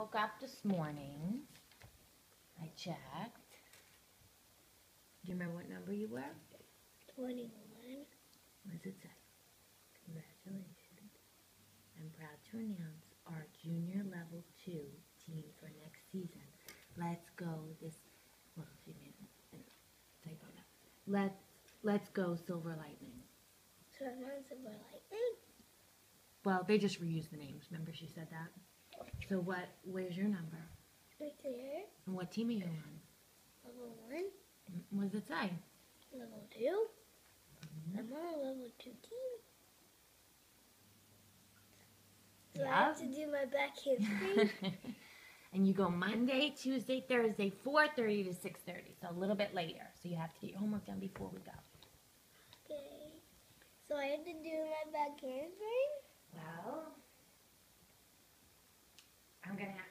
woke up this morning. I checked. Do you remember what number you were? 21. What does it say? Congratulations. I'm proud to announce our junior level 2 team for next season. Let's go this, well, she made a typo now. Let's go Silver Lightning. So I'm on Silver Lightning? Well, they just reused the names. Remember she said that? So where's your number? Right there. And what team are you on? Level 1. What does it say? Level 2. I'm on a level 2 team. So I have to do my back handspring. And you go Monday, Tuesday, Thursday, 4:30 to 6:30. So a little bit later. So you have to get your homework done before we go. Okay. So I have to do my back handspring? Well, I'm going to have